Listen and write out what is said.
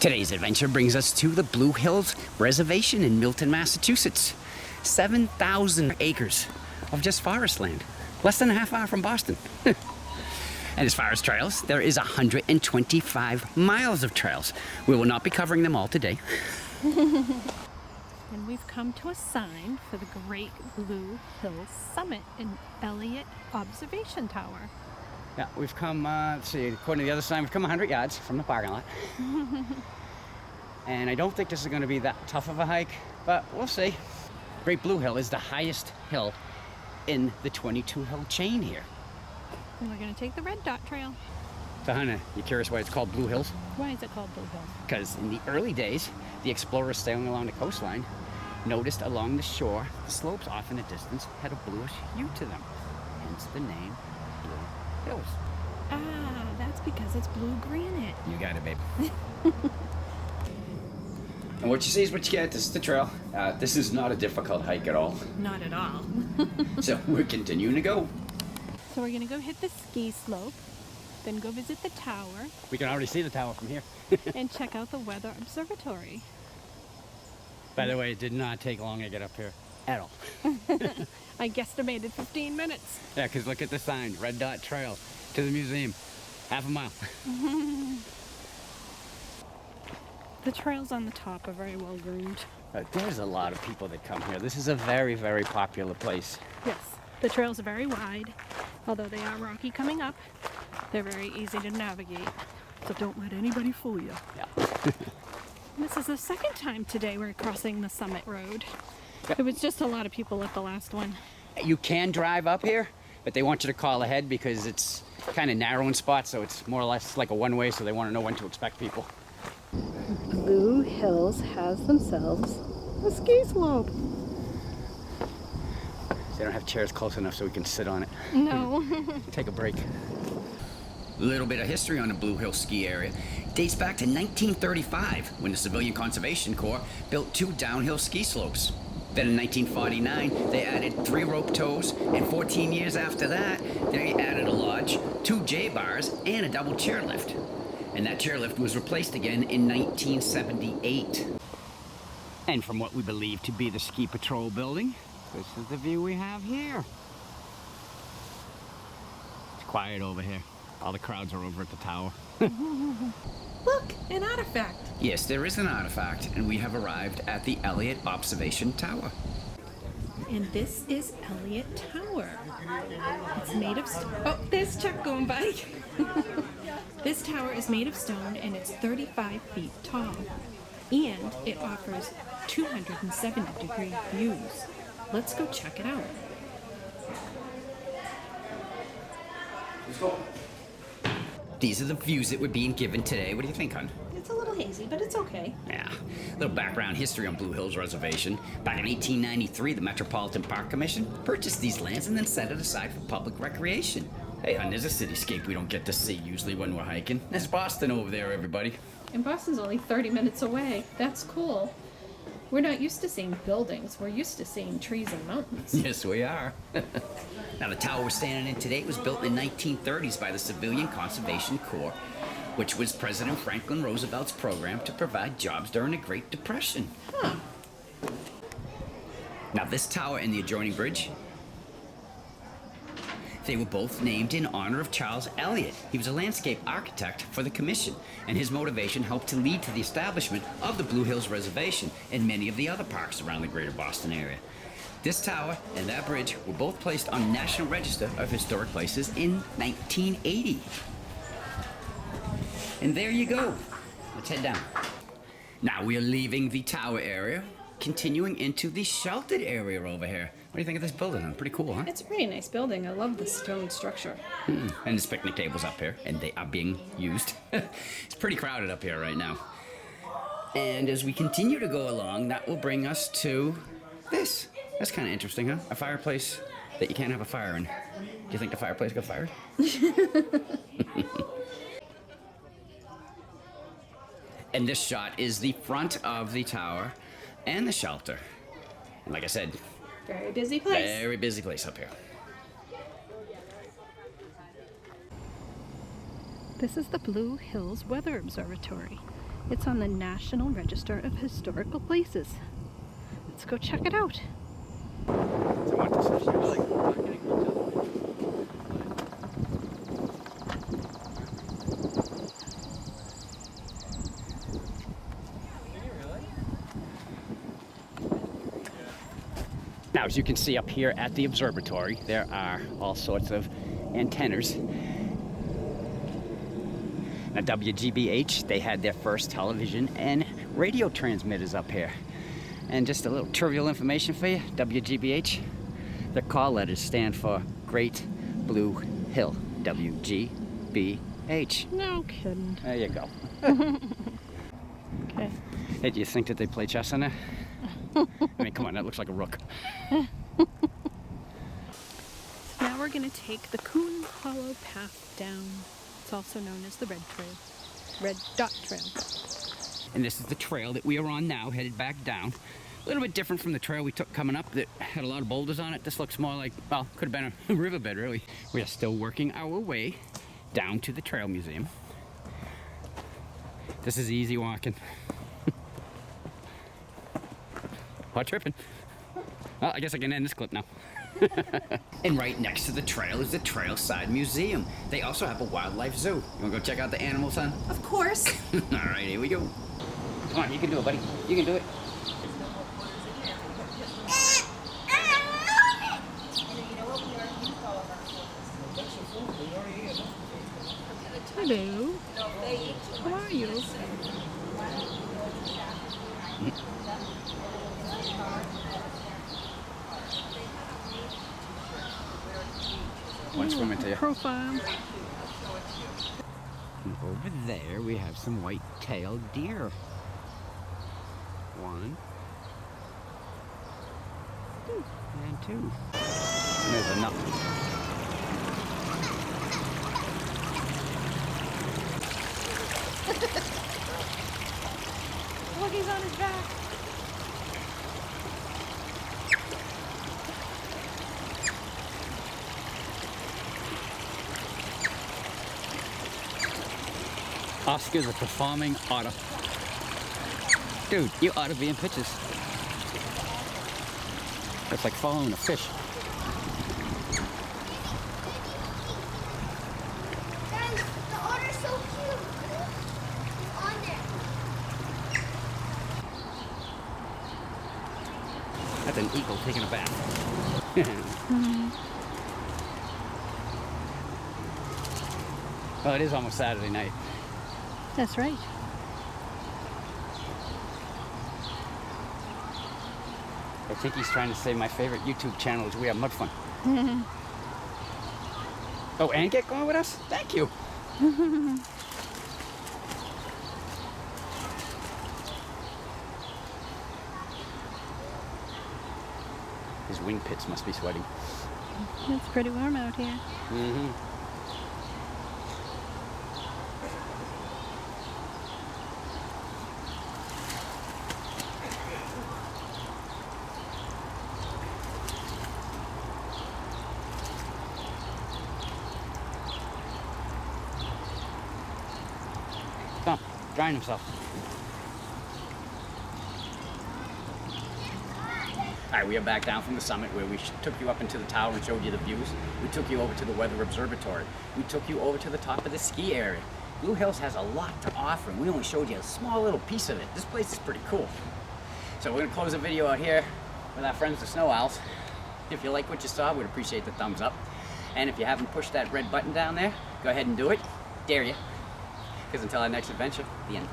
Today's adventure brings us to the Blue Hills Reservation in Milton, Massachusetts. 7,000 acres of just forest land, less than a half hour from Boston. And as far as trails, there is 125 miles of trails. We will not be covering them all today. And we've come to a sign for the Great Blue Hills Summit in Elliot Observation Tower. Yeah, we've come, let's see, according to the other sign, we've come 100 yards from the parking lot. And I don't think this is going to be that tough of a hike, but we'll see. Great Blue Hill is the highest hill in the 22-hill chain here. And we're going to take the red dot trail. So Hannah, you curious why it's called Blue Hills? Why is it called Blue Hills? Because in the early days, the explorers sailing along the coastline noticed along the shore, the slopes off in the distance had a bluish hue to them. Hence the name Blue Hills. Ah, that's because it's blue granite. You got it, babe. And what you see is what you get. This is the trail. This is not a difficult hike at all. Not at all. So we're continuing to go. So we're going to go hit the ski slope, then go visit the tower. We can already see the tower from here. And check out the weather observatory. By the way, it did not take long to get up here at all. I guesstimated 15 minutes. Yeah, because look at the sign, Red Dot Trail to the museum, half a mile. The trails on the top are very well groomed. There's a lot of people that come here. This is a very, very popular place. Yes, the trails are very wide, although they are rocky coming up. They're very easy to navigate, so don't let anybody fool you. Yeah. This is the second time today we're crossing the Summit Road. Yep. There was just a lot of people at the last one. You can drive up here, but they want you to call ahead because it's kind of narrow in spots, so it's more or less like a one-way, so they want to know when to expect people. Blue Hills has themselves a ski slope. They don't have chairs close enough so we can sit on it. No. Take a break. A little bit of history on the Blue Hill ski area. Dates back to 1935 when the Civilian Conservation Corps built 2 downhill ski slopes. Then in 1949, they added 3 rope tows, and 14 years after that, they added a lodge, 2 J-bars, and a double chairlift. And that chairlift was replaced again in 1978. And from what we believe to be the ski patrol building, this is the view we have here. It's quiet over here. All the crowds are over at the tower. Look, an artifact. Yes, there is an artifact, and we have arrived at the Elliot Observation Tower. And this is Elliot Tower. It's made of stone. Oh, there's Chuck going by. This tower is made of stone and it's 35 feet tall. And it offers 270-degree views. Let's go check it out. Let's go. These are the views that we're being given today. What do you think, hon? It's a little hazy, but it's okay. Yeah. A little background history on Blue Hills Reservation. Back in 1893, the Metropolitan Park Commission purchased these lands and then set it aside for public recreation. Hey, hon, there's a cityscape we don't get to see usually when we're hiking. That's Boston over there, everybody. And Boston's only 30 minutes away. That's cool. We're not used to seeing buildings. We're used to seeing trees and mountains. Yes, we are. Now, the tower we're standing in today was built in the 1930s by the Civilian Conservation Corps, which was President Franklin Roosevelt's program to provide jobs during the Great Depression. Huh. Now, this tower and the adjoining bridge, they were both named in honor of Charles Eliot. He was a landscape architect for the commission, and his motivation helped to lead to the establishment of the Blue Hills Reservation and many of the other parks around the greater Boston area. This tower and that bridge were both placed on the National Register of Historic Places in 1980. And there you go. Let's head down. Now we are leaving the tower area, continuing into the sheltered area over here. What do you think of this building? Pretty cool, huh? It's a pretty nice building. I love the stone structure. And there's picnic tables up here, and they are being used. It's pretty crowded up here right now. And as we continue to go along, that will bring us to this. That's kind of interesting, huh? A fireplace that you can't have a fire in. Do you think the fireplace got fired? And this shot is the front of the tower and the shelter. And like I said, Very busy place. very busy place up here. This is the Blue Hills Weather Observatory. It's on the National Register of Historical Places. Let's go check it out. Now, as you can see up here at the observatory, there are all sorts of antennas. Now, WGBH, they had their first television and radio transmitters up here. And just a little trivial information for you, WGBH, their call letters stand for Great Blue Hill, WGBH. No kidding. There you go. Okay. Hey, do you think that they play chess on there? I mean, come on, that looks like a rook. So now we're going to take the Coon Hollow path down. It's also known as the Red Dot Trail. And this is the trail that we are on now, headed back down. A little bit different from the trail we took coming up that had a lot of boulders on it. This looks more like, well, could have been a riverbed, really. We are still working our way down to the Trail Museum. This is easy walking. What, tripping? Well, I guess I can end this clip now. And right next to the trail is the Trailside Museum. They also have a wildlife zoo. You wanna go check out the animals, son? Of course. All right, here we go. Come on, you can do it, buddy. You can do it. Hello. How are you? One swim into you. Profile. And over there we have some white-tailed deer. One. And two. And there's another. Look, he's on his back. Oscar's a performing otter. Dude, you ought to be in pictures. It's like following a fish. Guys, the otter's so cute. He's on there. That's an eagle taking a bath. Well, it is almost Saturday night. That's right. I think he's trying to say my favorite YouTube channel is WeRmudfun. Oh, and get going with us? Thank you. His wing pits must be sweating. It's pretty warm out here. Mm-hmm. Come, drying himself. All right, we are back down from the summit where we took you up into the tower and showed you the views. We took you over to the weather observatory. We took you over to the top of the ski area. Blue Hills has a lot to offer, and we only showed you a small little piece of it. This place is pretty cool. So we're gonna close the video out here with our friends the Snow Owls. If you like what you saw, we'd appreciate the thumbs up. And if you haven't pushed that red button down there, go ahead and do it. Dare you. Because until our next adventure, the end.